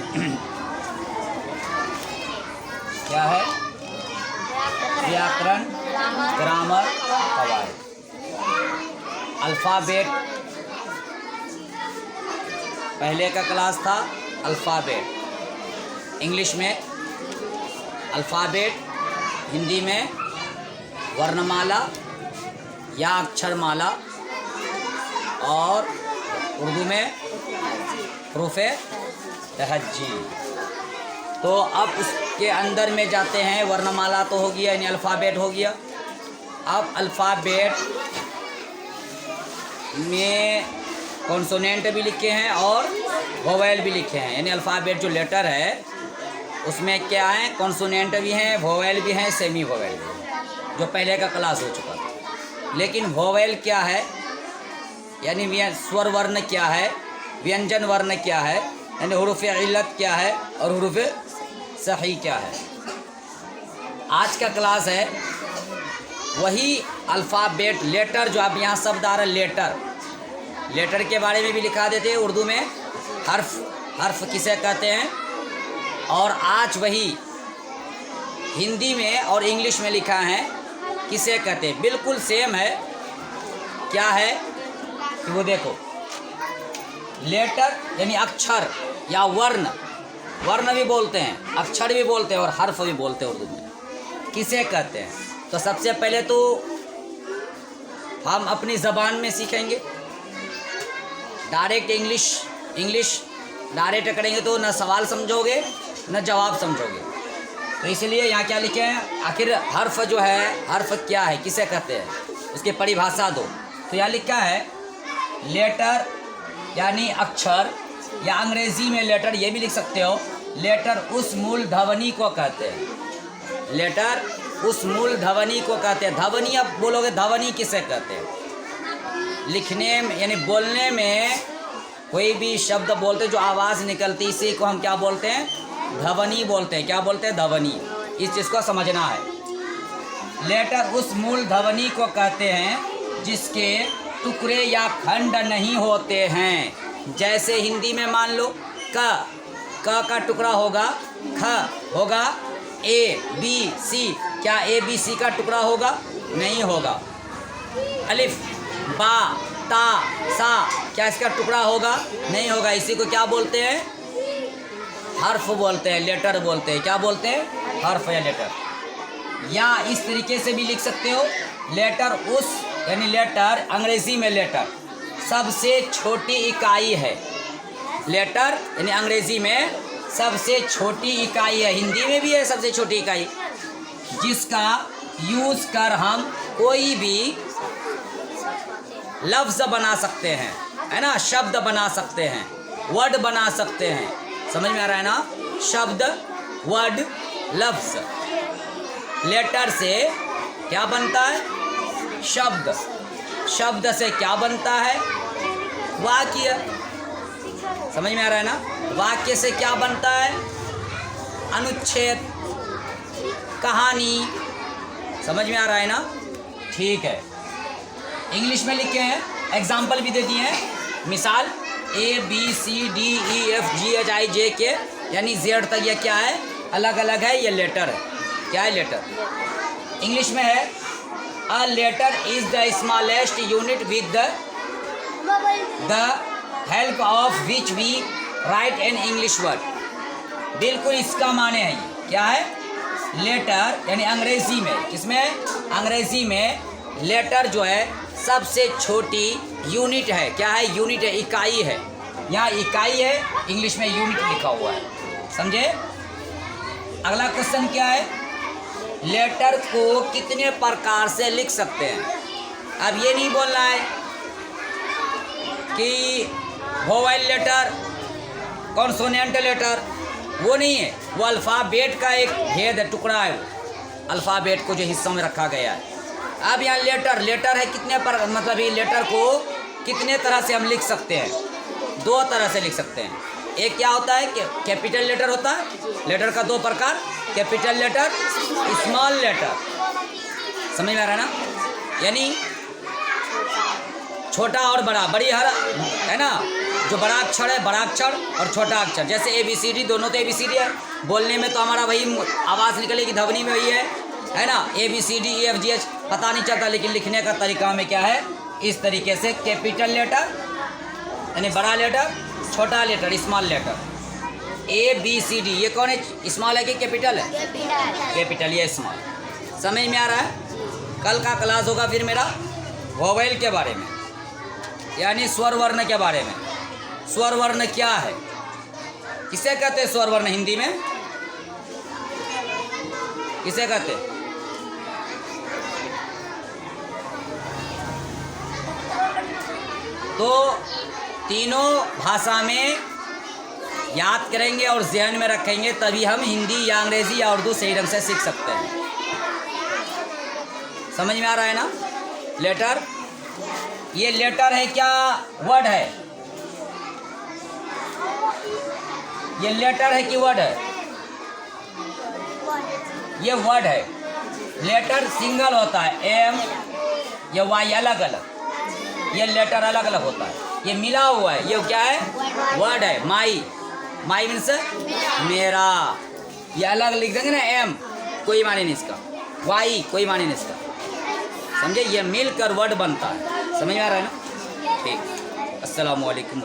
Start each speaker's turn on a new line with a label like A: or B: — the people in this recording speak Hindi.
A: क्या है? व्याकरण, ग्रामर, कवायद। अल्फ़ाबेट पहले का क्लास था अल्फ़ाबेट, इंग्लिश में अल्फ़ाबेट, हिंदी में वर्णमाला या अक्षरमाला, और उर्दू में हरूफ़े तहज्जी। तो अब उसके अंदर में जाते हैं। वर्णमाला तो हो गया, यानी अल्फ़ाबेट हो गया। अब अल्फ़ाबेट में कॉन्सोनेंट भी लिखे हैं और वोवेल भी लिखे हैं, यानी अल्फ़ाबेट जो लेटर है उसमें क्या है, कॉन्सोनेंट भी हैं, वोवेल भी हैं, सेमी वोवेल भी हैं, जो पहले का क्लास हो चुका था। लेकिन वोवेल क्या है, यानी स्वर वर्ण क्या है, व्यंजन वर्ण क्या है, यानी हुरूफ़ इल्लत क्या है और हुरूफ़ सही क्या है। आज का क्लास है वही अल्फ़ाबेट, लेटर, जो आप यहाँ शब्द आ रहा है लेटर के बारे में भी लिखा देते हैं उर्दू में, हर्फ किसे कहते हैं, और आज वही हिंदी में और इंग्लिश में लिखा है किसे कहते हैं। बिल्कुल सेम है। क्या है कि वो देखो, लेटर यानी अक्षर या वर्ण भी बोलते हैं, अक्षर भी बोलते हैं और हर्फ भी बोलते हैं उर्दू में, किसे कहते हैं। तो सबसे पहले तो हम अपनी ज़बान में सीखेंगे। डायरेक्ट इंग्लिश डायरेक्ट करेंगे तो न सवाल समझोगे न जवाब समझोगे। तो इसलिए यहाँ क्या लिखे हैं, आखिर हर्फ जो है, हर्फ क्या है, किसे कहते हैं, उसकी परिभाषा दो। तो यहाँ लिखा है लेटर यानी अक्षर, या अंग्रेज़ी में लेटर ये भी लिख सकते हो। लेटर उस मूल ध्वनि को कहते हैं, लेटर उस मूल ध्वनि को कहते हैं। ध्वनि, अब बोलोगे ध्वनि किसे कहते हैं, लिखने में यानी बोलने में कोई भी शब्द बोलते जो आवाज़ निकलती, इसी को हम क्या बोलते हैं, ध्वनि बोलते हैं। क्या बोलते हैं, ध्वनि। इस चीज़ को समझना है। लेटर उस मूल ध्वनि को कहते हैं जिसके टुकड़े या खंड नहीं होते हैं। जैसे हिंदी में मान लो क का टुकड़ा होगा, ख होगा, ए बी सी, क्या ए बी सी का टुकड़ा होगा, नहीं होगा। अलिफ बा ता सा, क्या इसका टुकड़ा होगा, नहीं होगा। इसी को क्या बोलते हैं, हर्फ बोलते हैं, लेटर बोलते हैं। क्या बोलते हैं, हर्फ या लेटर। या इस तरीके से भी लिख सकते हो, लेटर उस, यानी लेटर अंग्रेज़ी में लेटर सबसे छोटी इकाई है। लेटर यानी अंग्रेज़ी में सबसे छोटी इकाई है, हिंदी में भी है सबसे छोटी इकाई, जिसका यूज़ कर हम कोई भी लफ्ज़ बना सकते हैं, है ना, शब्द बना सकते हैं, वर्ड बना सकते हैं। समझ में आ रहा है ना, शब्द, वर्ड, लफ्ज़। लेटर से क्या बनता है, शब्द। शब्द से क्या बनता है, वाक्य। समझ में आ रहा है ना, वाक्य से क्या बनता है, अनुच्छेद, कहानी। समझ में आ रहा है ना, ठीक है। इंग्लिश में लिखे हैं, एग्जाम्पल भी दे दिए हैं। मिसाल A B C D E F G H I J K, यानी जेड तक ये क्या है, अलग अलग है, ये लेटर है। क्या है, लेटर। इंग्लिश में है a letter is the smallest unit with the help of which we write an English word. बिल्कुल इसका माने है ये। क्या है, लेटर यानी अंग्रेज़ी में, किसमें, अंग्रेज़ी में लेटर जो है सबसे छोटी यूनिट है। क्या है, यूनिट है, इकाई है। यहाँ इकाई है, इंग्लिश में यूनिट लिखा हुआ है। समझे। अगला क्वेश्चन क्या है, लेटर को कितने प्रकार से लिख सकते हैं। अब ये नहीं बोलना है कि वोवेल लेटर, कॉन्सोनेंट लेटर, वो नहीं है। वो अल्फ़ाबेट का एक भेद है, टुकड़ा है वो, अल्फ़ाबेट को जो हिस्सों में रखा गया है। अब यहाँ लेटर है, कितने पर, मतलब ये लेटर को कितने तरह से हम लिख सकते हैं, दो तरह से लिख सकते हैं। एक क्या होता है कि कैपिटल लेटर होता है, लेटर का दो प्रकार, कैपिटल लेटर, स्मॉल लेटर। समझ में आ रहा है ना, यानी छोटा और बड़ा, बड़ी हर है ना, जो बड़ा अक्षर है, बड़ा अक्षर और छोटा अक्षर, जैसे ABCD दोनों तो ABCD है, बोलने में तो हमारा वही आवाज़ निकलेगी, ध्वनि में वही है ना, ABCDEFGH पता नहीं चलता, लेकिन लिखने का तरीका में क्या है, इस तरीके से कैपिटल लेटर यानी बड़ा लेटर, छोटा लेटर स्मॉल लेटर, ABCD। ये कौन है, स्मॉल है कि कैपिटल है? कैपिटल, ये स्मॉल। समझ में आ रहा है? कल का क्लास होगा फिर मेरा वोवेल के बारे में, यानी स्वर वर्ण के बारे में। स्वर वर्ण क्या है, किसे कहते हैं स्वर वर्ण हिंदी में, किसे कहते हैं? तो तीनों भाषा में याद करेंगे और ज़हन में रखेंगे, तभी हम हिंदी या अंग्रेज़ी या उर्दू सही ढंग से सीख सकते हैं। समझ में आ रहा है ना? लेटर, ये लेटर है क्या, वर्ड है? ये लेटर है कि वर्ड है? ये वर्ड है। लेटर सिंगल होता है, M या Y अलग अलग, ये लेटर अलग अलग होता है। ये मिला हुआ है, ये क्या है, वर्ड है। माई, माई मीन्स मेरा, ये अलग लिख देंगे ना, M कोई माने नहीं इसका, Y कोई माने नहीं इसका, समझे? ये मिलकर वर्ड बनता है। समझ में आ रहा है ना? ठीक, अस्सलामु अलैकुम।